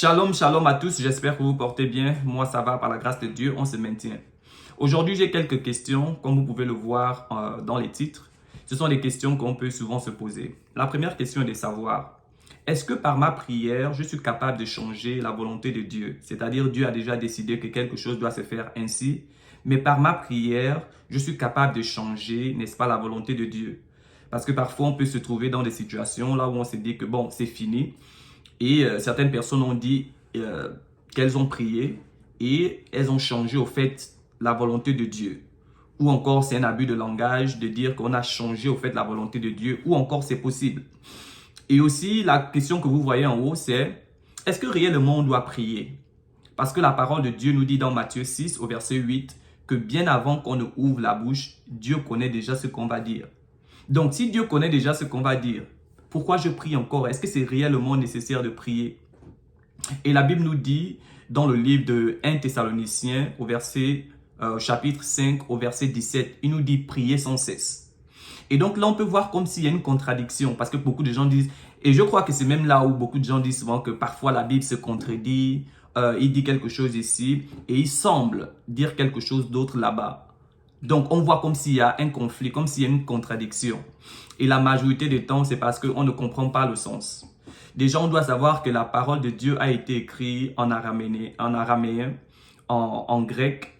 Shalom, shalom à tous, j'espère que vous portez bien. Moi, ça va par la grâce de Dieu, on se maintient. Aujourd'hui, j'ai quelques questions, comme vous pouvez le voir dans les titres. Ce sont des questions qu'on peut souvent se poser. La première question est de savoir, est-ce que par ma prière, je suis capable de changer la volonté de Dieu? C'est-à-dire, Dieu a déjà décidé que quelque chose doit se faire ainsi, mais par ma prière, je suis capable de changer, n'est-ce pas, la volonté de Dieu? Parce que parfois, on peut se trouver dans des situations là où on se dit que bon, c'est fini. Et certaines personnes ont dit qu'elles ont prié et elles ont changé au fait la volonté de Dieu. Ou encore c'est un abus de langage de dire qu'on a changé au fait la volonté de Dieu. Ou encore c'est possible. Et aussi la question que vous voyez en haut c'est est-ce que réellement on doit prier? Parce que la parole de Dieu nous dit dans Matthieu 6 au verset 8 que bien avant qu'on ne ouvre la bouche, Dieu connaît déjà ce qu'on va dire. Donc si Dieu connaît déjà ce qu'on va dire, pourquoi je prie encore? Est-ce que c'est réellement nécessaire de prier? Et la Bible nous dit dans le livre de 1 Thessaloniciens au chapitre 5 au verset 17, il nous dit prier sans cesse. Et donc là on peut voir comme s'il y a une contradiction parce que beaucoup de gens disent, et je crois que c'est même là où beaucoup de gens disent souvent que parfois la Bible se contredit, il dit quelque chose ici et il semble dire quelque chose d'autre là-bas. Donc, on voit comme s'il y a un conflit, comme s'il y a une contradiction. Et la majorité des temps, c'est parce qu'on ne comprend pas le sens. Déjà, on doit savoir que la parole de Dieu a été écrite en araméen, en grec,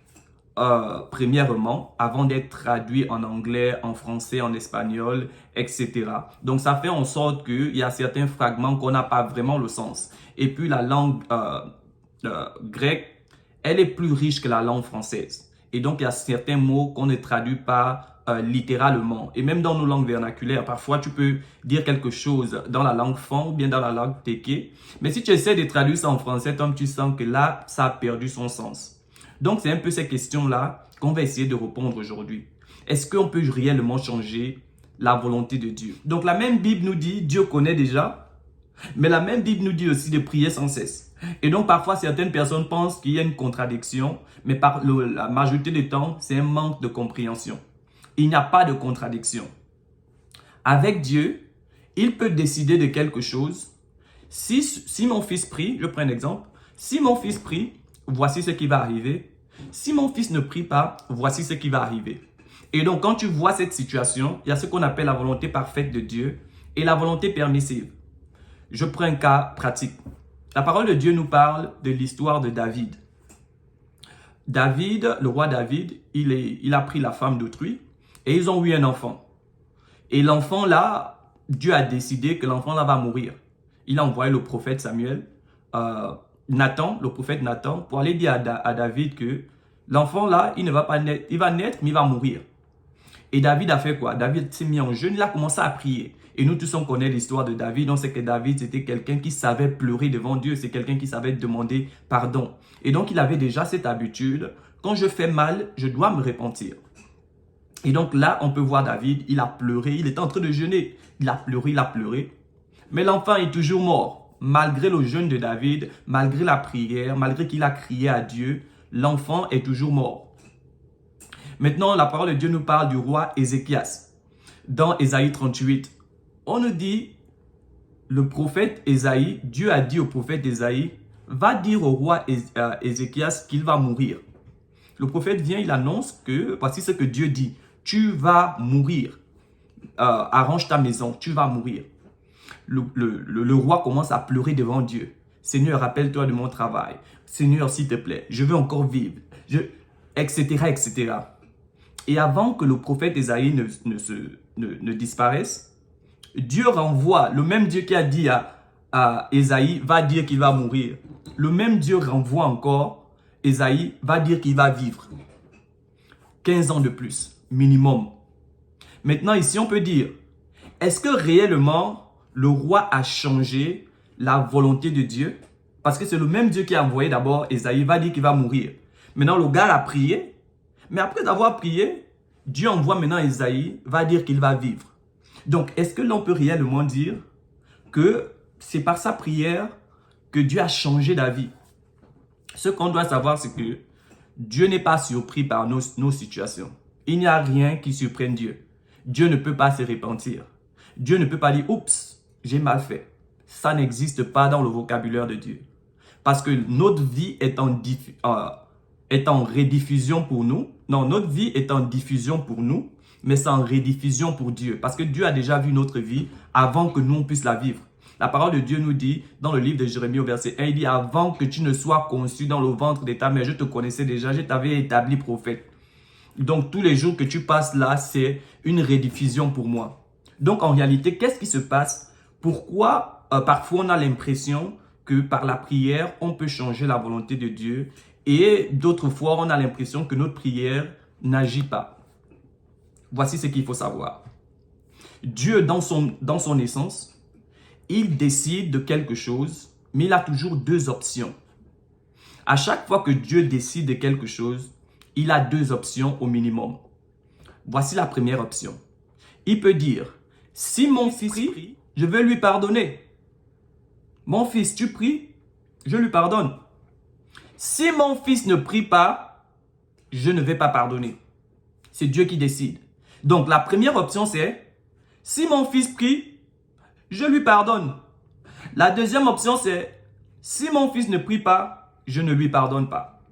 premièrement, avant d'être traduit en anglais, en français, en espagnol, etc. Donc, ça fait en sorte qu'il y a certains fragments qu'on n'a pas vraiment le sens. Et puis, la langue grecque, elle est plus riche que la langue française. Et donc, il y a certains mots qu'on ne traduit pas littéralement. Et même dans nos langues vernaculaires, parfois, tu peux dire quelque chose dans la langue fon ou bien dans la langue téké. Mais si tu essaies de traduire ça en français, Tom, tu sens que là, ça a perdu son sens. Donc, c'est un peu ces questions-là qu'on va essayer de répondre aujourd'hui. Est-ce qu'on peut réellement changer la volonté de Dieu? Donc, la même Bible nous dit, Dieu connaît déjà, mais la même Bible nous dit aussi de prier sans cesse. Et donc, parfois, certaines personnes pensent qu'il y a une contradiction, mais par la majorité du temps, c'est un manque de compréhension. Il n'y a pas de contradiction. Avec Dieu, il peut décider de quelque chose. Si mon fils prie, je prends un exemple, si mon fils prie, voici ce qui va arriver. Si mon fils ne prie pas, voici ce qui va arriver. Et donc, quand tu vois cette situation, il y a ce qu'on appelle la volonté parfaite de Dieu et la volonté permissive. Je prends un cas pratique. La parole de Dieu nous parle de l'histoire de David. David, le roi David, il a pris la femme d'autrui et ils ont eu un enfant. Et l'enfant là, Dieu a décidé que l'enfant là va mourir. Il a envoyé le prophète Samuel, le prophète Nathan, pour aller dire à David que l'enfant là, il ne va pas naître, il va naître mais il va mourir. Et David a fait quoi? David s'est mis en jeûne, il a commencé à prier. Et nous tous, on connaît l'histoire de David. On sait que David, c'était quelqu'un qui savait pleurer devant Dieu. C'est quelqu'un qui savait demander pardon. Et donc, il avait déjà cette habitude. Quand je fais mal, je dois me repentir. Et donc là, on peut voir David, il a pleuré. Il était en train de jeûner. Il a pleuré, il a pleuré. Mais l'enfant est toujours mort. Malgré le jeûne de David, malgré la prière, malgré qu'il a crié à Dieu, l'enfant est toujours mort. Maintenant, la parole de Dieu nous parle du roi Ézéchias. Dans Ésaïe 38, on nous dit, le prophète Ésaïe, Dieu a dit au prophète Ésaïe, va dire au roi Ézéchias qu'il va mourir. Le prophète vient, il annonce que, voici ce que Dieu dit, tu vas mourir, arrange ta maison, tu vas mourir. Le roi commence à pleurer devant Dieu. Seigneur, rappelle-toi de mon travail. Seigneur, s'il te plaît, je veux encore vivre, etc., etc. Et avant que le prophète Ésaïe ne disparaisse, Dieu renvoie, le même Dieu qui a dit à Ésaïe, va dire qu'il va mourir. Le même Dieu renvoie encore, Ésaïe va dire qu'il va vivre. 15 ans de plus, minimum. Maintenant, ici, on peut dire, est-ce que réellement, le roi a changé la volonté de Dieu? Parce que c'est le même Dieu qui a envoyé d'abord Ésaïe, va dire qu'il va mourir. Maintenant, le gars a prié, mais après avoir prié, Dieu envoie maintenant Ésaïe, va dire qu'il va vivre. Donc, est-ce que l'on peut réellement dire que c'est par sa prière que Dieu a changé d'avis? Ce qu'on doit savoir, c'est que Dieu n'est pas surpris par nos situations. Il n'y a rien qui surprenne Dieu. Dieu ne peut pas se repentir. Dieu ne peut pas dire « Oups, j'ai mal fait ». Ça n'existe pas dans le vocabulaire de Dieu. Parce que notre vie est en rediffusion pour nous. Non, notre vie est en diffusion pour nous, mais c'est en rediffusion pour Dieu. Parce que Dieu a déjà vu notre vie avant que nous on puisse la vivre. La parole de Dieu nous dit, dans le livre de Jérémie au verset 1, il dit, avant que tu ne sois conçu dans le ventre de ta mère, je te connaissais déjà, je t'avais établi prophète. Donc, tous les jours que tu passes là, c'est une rediffusion pour moi. Donc, en réalité, qu'est-ce qui se passe? Pourquoi parfois on a l'impression que par la prière, on peut changer la volonté de Dieu et d'autres fois, on a l'impression que notre prière n'agit pas. Voici ce qu'il faut savoir. Dieu, dans son essence, il décide de quelque chose, mais il a toujours deux options. À chaque fois que Dieu décide de quelque chose, il a deux options au minimum. Voici la première option. Il peut dire, si mon fils prie, je vais lui pardonner. Mon fils, tu pries, je lui pardonne. Si mon fils ne prie pas, je ne vais pas pardonner. C'est Dieu qui décide. Donc la première option c'est, si mon fils prie, je lui pardonne. La deuxième option c'est, si mon fils ne prie pas, je ne lui pardonne pas.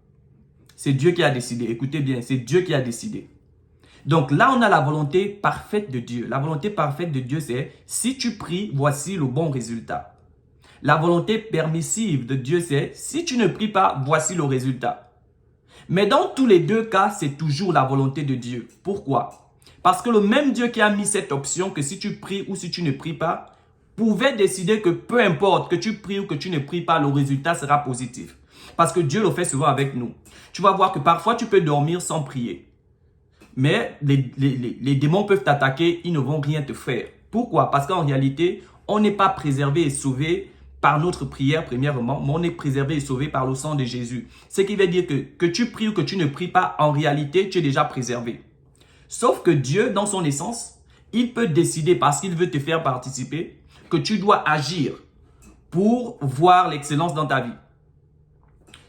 C'est Dieu qui a décidé. Écoutez bien, c'est Dieu qui a décidé. Donc là, on a la volonté parfaite de Dieu. La volonté parfaite de Dieu, c'est si tu pries, voici le bon résultat. La volonté permissive de Dieu, c'est si tu ne pries pas, voici le résultat. Mais dans tous les deux cas, c'est toujours la volonté de Dieu. Pourquoi? Parce que le même Dieu qui a mis cette option que si tu pries ou si tu ne pries pas, pouvait décider que peu importe que tu pries ou que tu ne pries pas, le résultat sera positif. Parce que Dieu le fait souvent avec nous. Tu vas voir que parfois tu peux dormir sans prier. Mais les démons peuvent t'attaquer, ils ne vont rien te faire. Pourquoi? Parce qu'en réalité, on n'est pas préservé et sauvé par notre prière premièrement, mais on est préservé et sauvé par le sang de Jésus. Ce qui veut dire que tu pries ou que tu ne pries pas, en réalité, tu es déjà préservé. Sauf que Dieu, dans son essence, il peut décider parce qu'il veut te faire participer que tu dois agir pour voir l'excellence dans ta vie.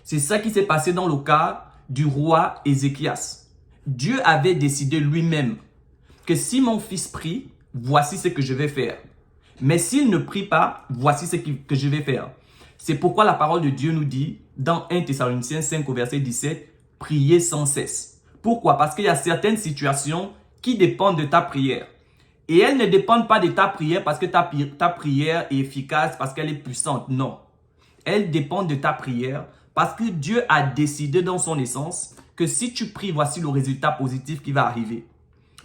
C'est ça qui s'est passé dans le cas du roi Ézéchias. Dieu avait décidé lui-même que si mon fils prie, voici ce que je vais faire. Mais s'il ne prie pas, voici ce que je vais faire. C'est pourquoi la parole de Dieu nous dit dans 1 Thessaloniciens 5 au verset 17, priez sans cesse. Pourquoi? Parce qu'il y a certaines situations qui dépendent de ta prière. Et elles ne dépendent pas de ta prière parce que ta prière est efficace, parce qu'elle est puissante. Non. Elles dépendent de ta prière parce que Dieu a décidé dans son essence que si tu pries, voici le résultat positif qui va arriver.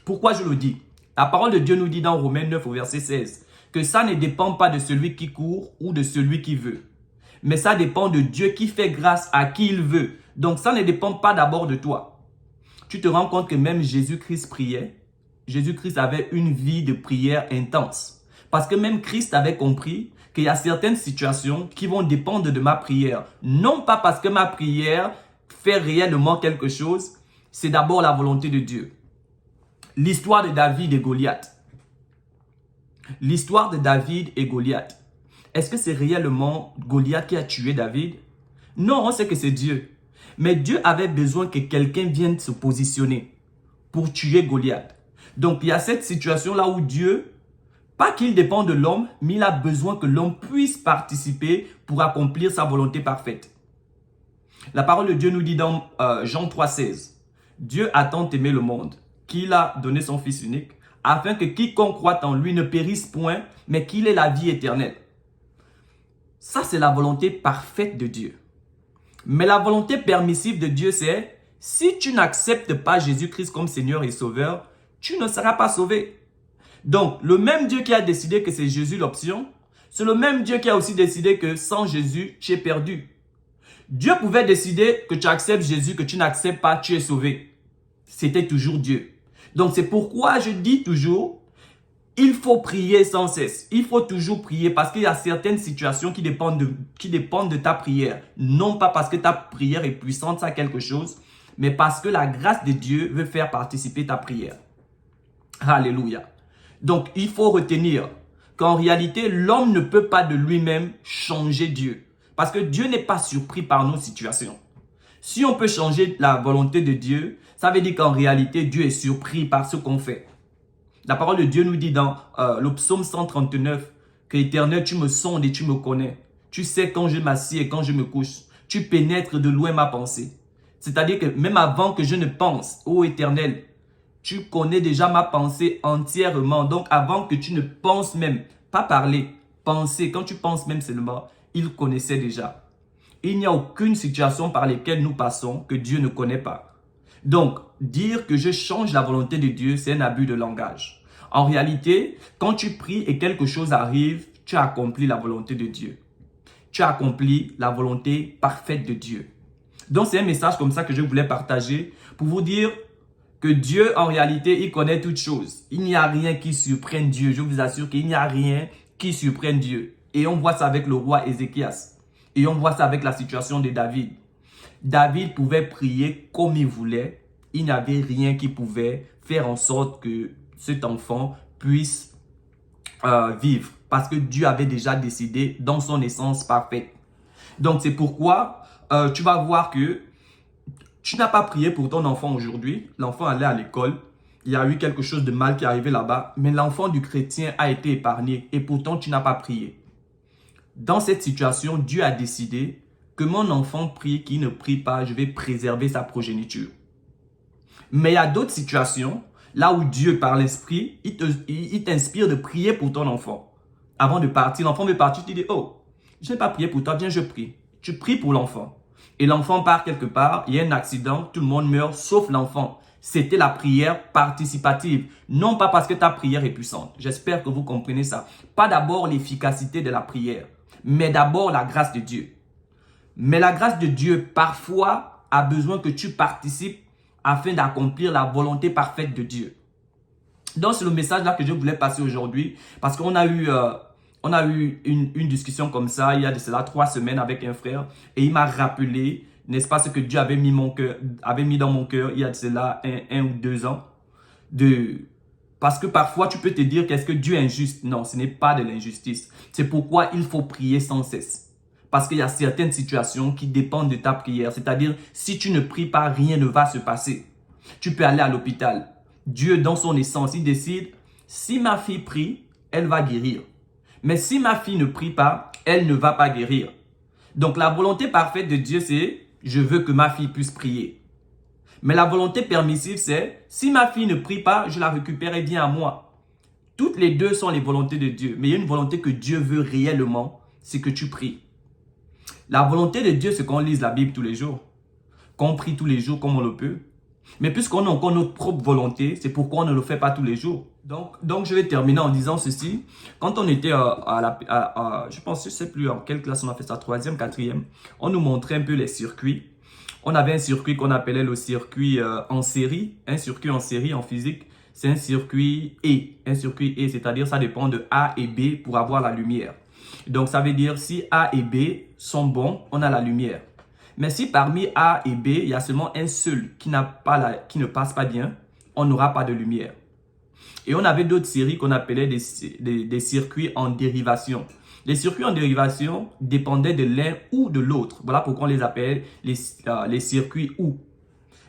Pourquoi je le dis? La parole de Dieu nous dit dans Romains 9 au verset 16 que ça ne dépend pas de celui qui court ou de celui qui veut. Mais ça dépend de Dieu qui fait grâce à qui il veut. Donc ça ne dépend pas d'abord de toi. Tu te rends compte que même Jésus-Christ priait. Jésus-Christ avait une vie de prière intense. Parce que même Christ avait compris qu'il y a certaines situations qui vont dépendre de ma prière. Non pas parce que ma prière fait réellement quelque chose, c'est d'abord la volonté de Dieu. L'histoire de David et Goliath. L'histoire de David et Goliath. Est-ce que c'est réellement Goliath qui a tué David? Non, on sait que c'est Dieu. Mais Dieu avait besoin que quelqu'un vienne se positionner pour tuer Goliath. Donc, il y a cette situation-là où Dieu, pas qu'il dépend de l'homme, mais il a besoin que l'homme puisse participer pour accomplir sa volonté parfaite. La parole de Dieu nous dit dans Jean 3,16, Dieu a tant aimé le monde qu'il a donné son Fils unique, afin que quiconque croit en lui ne périsse point, mais qu'il ait la vie éternelle. Ça, c'est la volonté parfaite de Dieu. Mais la volonté permissive de Dieu, c'est si tu n'acceptes pas Jésus-Christ comme Seigneur et Sauveur, tu ne seras pas sauvé. Donc, le même Dieu qui a décidé que c'est Jésus l'option, c'est le même Dieu qui a aussi décidé que sans Jésus, tu es perdu. Dieu pouvait décider que tu acceptes Jésus, que tu n'acceptes pas, tu es sauvé. C'était toujours Dieu. Donc, c'est pourquoi je dis toujours, il faut prier sans cesse. Il faut toujours prier parce qu'il y a certaines situations qui dépendent de ta prière. Non pas parce que ta prière est puissante, ça a quelque chose, mais parce que la grâce de Dieu veut faire participer ta prière. Alléluia. Donc, il faut retenir qu'en réalité, l'homme ne peut pas de lui-même changer Dieu. Parce que Dieu n'est pas surpris par nos situations. Si on peut changer la volonté de Dieu, ça veut dire qu'en réalité, Dieu est surpris par ce qu'on fait. La parole de Dieu nous dit dans le psaume 139 que l'Éternel, tu me sondes et tu me connais. Tu sais quand je m'assieds et quand je me couche. Tu pénètres de loin ma pensée. C'est-à-dire que même avant que je ne pense, ô Éternel, tu connais déjà ma pensée entièrement. Donc avant que tu ne penses même, pas parler, penser, quand tu penses même seulement, il connaissait déjà. Il n'y a aucune situation par laquelle nous passons que Dieu ne connaît pas. Donc, dire que je change la volonté de Dieu, c'est un abus de langage. En réalité, quand tu pries et quelque chose arrive, tu as accompli la volonté de Dieu. Tu as accompli la volonté parfaite de Dieu. Donc, c'est un message comme ça que je voulais partager pour vous dire que Dieu, en réalité, il connaît toutes choses. Il n'y a rien qui surprenne Dieu. Je vous assure qu'il n'y a rien qui surprenne Dieu. Et on voit ça avec le roi Ézéchias. Et on voit ça avec la situation de David. David pouvait prier comme il voulait. Il n'y avait rien qui pouvait faire en sorte que cet enfant puisse vivre. Parce que Dieu avait déjà décidé dans son essence parfaite. Donc c'est pourquoi tu vas voir que tu n'as pas prié pour ton enfant aujourd'hui. L'enfant allait à l'école. Il y a eu quelque chose de mal qui est arrivé là-bas. Mais l'enfant du chrétien a été épargné. Et pourtant, tu n'as pas prié. Dans cette situation, Dieu a décidé que mon enfant prie, qu'il ne prie pas, je vais préserver sa progéniture. Mais il y a d'autres situations, là où Dieu, par l'Esprit, il t'inspire de prier pour ton enfant. Avant de partir, l'enfant veut partir, tu dis, oh, je n'ai pas prié pour toi, viens, je prie. Tu pries pour l'enfant. Et l'enfant part quelque part, il y a un accident, tout le monde meurt, sauf l'enfant. C'était la prière participative. Non pas parce que ta prière est puissante. J'espère que vous comprenez ça. Pas d'abord l'efficacité de la prière, mais d'abord la grâce de Dieu. Mais la grâce de Dieu, parfois, a besoin que tu participes afin d'accomplir la volonté parfaite de Dieu. Donc, c'est le message là que je voulais passer aujourd'hui parce qu'on a eu... une discussion comme ça, il y a de cela 3 semaines avec un frère et il m'a rappelé, n'est-ce pas, ce que Dieu avait mis dans mon cœur il y a de cela 1 ou 2 ans. Parce que parfois tu peux te dire qu'est-ce que Dieu est injuste. Non, ce n'est pas de l'injustice. C'est pourquoi il faut prier sans cesse. Parce qu'il y a certaines situations qui dépendent de ta prière. C'est-à-dire, si tu ne pries pas, rien ne va se passer. Tu peux aller à l'hôpital. Dieu, dans son essence, il décide, si ma fille prie, elle va guérir. Mais si ma fille ne prie pas, elle ne va pas guérir. Donc la volonté parfaite de Dieu, c'est je veux que ma fille puisse prier. Mais la volonté permissive, c'est si ma fille ne prie pas, je la récupère et vient à moi. Toutes les deux sont les volontés de Dieu. Mais il y a une volonté que Dieu veut réellement, c'est que tu pries. La volonté de Dieu, c'est qu'on lise la Bible tous les jours. Qu'on prie tous les jours comme on le peut. Mais puisqu'on a encore notre propre volonté, c'est pourquoi on ne le fait pas tous les jours. Donc je vais terminer en disant ceci. Quand on était je pense, je ne sais plus en quelle classe on a fait ça, 3e, 4e, on nous montrait un peu les circuits. On avait un circuit qu'on appelait le circuit en série. Un circuit en série en physique, c'est un circuit E. Un circuit E, c'est-à-dire ça dépend de A et B pour avoir la lumière. Donc ça veut dire si A et B sont bons, on a la lumière. Mais si parmi A et B, il y a seulement un seul qui ne passe pas bien, on n'aura pas de lumière. Et on avait d'autres séries qu'on appelait des circuits en dérivation. Les circuits en dérivation dépendaient de l'un ou de l'autre. Voilà pourquoi on les appelle les circuits OU.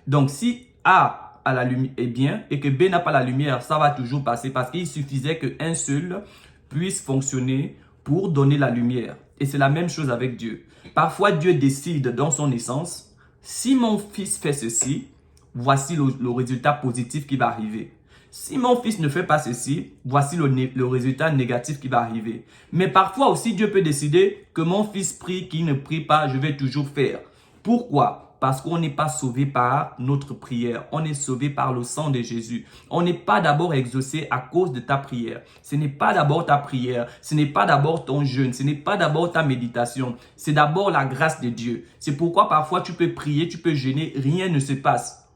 Donc si A a la lumière est bien et que B n'a pas la lumière, ça va toujours passer parce qu'il suffisait qu'un seul puisse fonctionner pour donner la lumière. Et c'est la même chose avec Dieu. Parfois, Dieu décide dans son essence, si mon fils fait ceci, voici le résultat positif qui va arriver. Si mon fils ne fait pas ceci, voici le résultat négatif qui va arriver. Mais parfois aussi, Dieu peut décider que mon fils prie, qu'il ne prie pas, je vais toujours faire. Pourquoi? Parce qu'on n'est pas sauvé par notre prière. On est sauvé par le sang de Jésus. On n'est pas d'abord exaucé à cause de ta prière. Ce n'est pas d'abord ta prière. Ce n'est pas d'abord ton jeûne. Ce n'est pas d'abord ta méditation. C'est d'abord la grâce de Dieu. C'est pourquoi parfois tu peux prier, tu peux jeûner, rien ne se passe.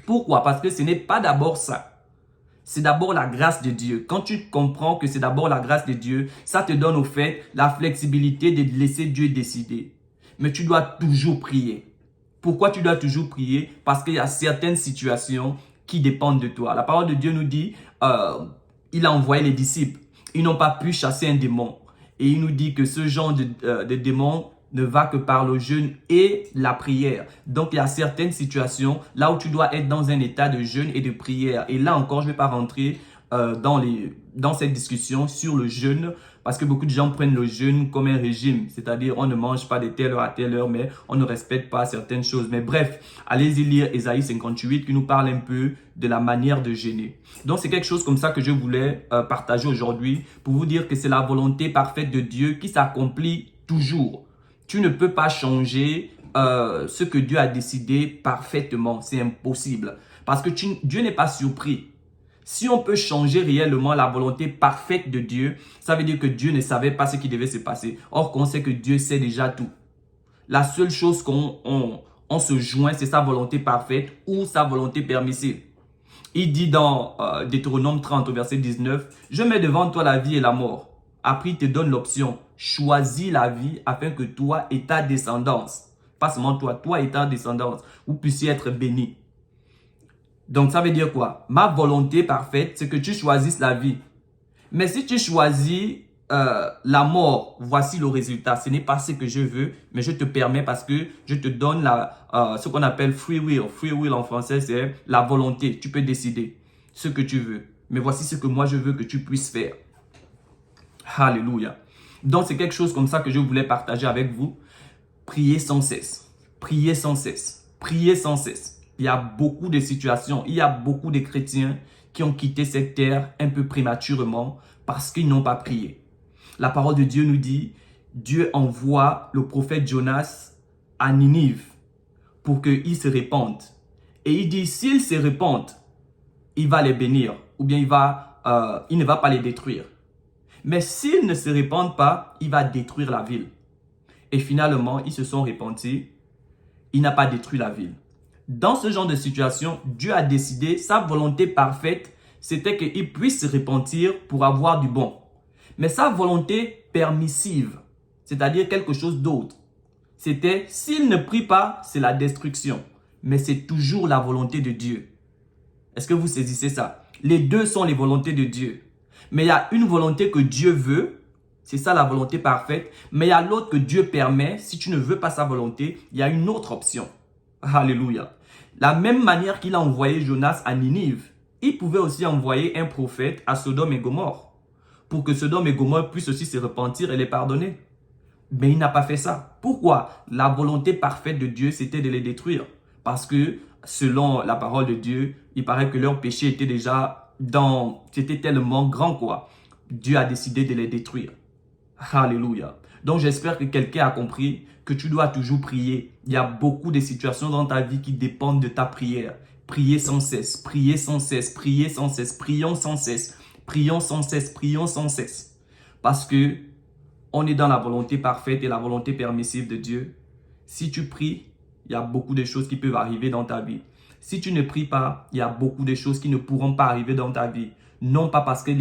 Pourquoi? Parce que ce n'est pas d'abord ça. C'est d'abord la grâce de Dieu. Quand tu comprends que c'est d'abord la grâce de Dieu, ça te donne au fait la flexibilité de laisser Dieu décider. Mais tu dois toujours prier. Pourquoi tu dois toujours prier? Parce qu'il y a certaines situations qui dépendent de toi. La parole de Dieu nous dit, il a envoyé les disciples. Ils n'ont pas pu chasser un démon. Et il nous dit que ce genre de démon ne va que par le jeûne et la prière. Donc, il y a certaines situations là où tu dois être dans un état de jeûne et de prière. Et là encore, je ne vais pas rentrer dans cette discussion sur le jeûne Parce que beaucoup de gens prennent le jeûne comme un régime, c'est-à-dire on ne mange pas de telle heure à telle heure, mais on ne respecte pas certaines choses. Mais bref, allez-y lire Ésaïe 58 qui nous parle un peu de la manière de jeûner. Donc c'est quelque chose comme ça que je voulais partager aujourd'hui pour vous dire que c'est la volonté parfaite de Dieu qui s'accomplit toujours. Tu ne peux pas changer ce que Dieu a décidé parfaitement, c'est impossible. Parce que Dieu n'est pas surpris. Si on peut changer réellement la volonté parfaite de Dieu, ça veut dire que Dieu ne savait pas ce qui devait se passer. Or, qu'on sait que Dieu sait déjà tout. La seule chose qu'on se joint, c'est sa volonté parfaite ou sa volonté permissive. Il dit dans Deutéronome 30, au verset 19, « Je mets devant toi la vie et la mort. » Après, il te donne l'option. Choisis la vie afin que toi et ta descendance, pas seulement toi et ta descendance, vous puissiez être bénis. Donc, ça veut dire quoi? Ma volonté parfaite, c'est que tu choisisses la vie. Mais si tu choisis la mort, voici le résultat. Ce n'est pas ce que je veux, mais je te permets parce que je te donne ce qu'on appelle free will. Free will en français, c'est la volonté. Tu peux décider ce que tu veux. Mais voici ce que moi, je veux que tu puisses faire. Alléluia. Donc, c'est quelque chose comme ça que je voulais partager avec vous. Priez sans cesse. Priez sans cesse. Priez sans cesse. Il y a beaucoup de situations, il y a beaucoup de chrétiens qui ont quitté cette terre un peu prématurément parce qu'ils n'ont pas prié. La parole de Dieu nous dit, Dieu envoie le prophète Jonas à Ninive pour qu'il se répande. Et il dit, s'il se répande, il va les bénir ou bien il ne va pas les détruire. Mais s'ils ne se répandent pas, il va détruire la ville. Et finalement, ils se sont repentis, il n'a pas détruit la ville. Dans ce genre de situation, Dieu a décidé, sa volonté parfaite, c'était qu'il puisse se repentir pour avoir du bon. Mais sa volonté permissive, c'est-à-dire quelque chose d'autre, c'était, s'il ne prie pas, c'est la destruction. Mais c'est toujours la volonté de Dieu. Est-ce que vous saisissez ça? Les deux sont les volontés de Dieu. Mais il y a une volonté que Dieu veut, c'est ça la volonté parfaite. Mais il y a l'autre que Dieu permet, si tu ne veux pas sa volonté, il y a une autre option. Alléluia. La même manière qu'il a envoyé Jonas à Ninive, il pouvait aussi envoyer un prophète à Sodome et Gomorrhe pour que Sodome et Gomorrhe puissent aussi se repentir et les pardonner. Mais il n'a pas fait ça. Pourquoi? La volonté parfaite de Dieu, c'était de les détruire. Parce que selon la parole de Dieu, il paraît que leur péché était déjà c'était tellement grand quoi. Dieu a décidé de les détruire. Alléluia. Donc j'espère que quelqu'un a compris que tu dois toujours prier. Il y a beaucoup de situations dans ta vie qui dépendent de ta prière. Priez sans cesse, priez sans cesse, priez sans cesse, prions sans cesse, prions sans cesse, prions sans cesse. Parce que on est dans la volonté parfaite et la volonté permissive de Dieu. Si tu pries, il y a beaucoup de choses qui peuvent arriver dans ta vie. Si tu ne pries pas, il y a beaucoup de choses qui ne pourront pas arriver dans ta vie. Non pas parce que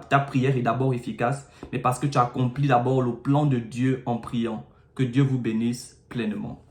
ta prière est d'abord efficace, mais parce que tu accomplis d'abord le plan de Dieu en priant. Que Dieu vous bénisse pleinement.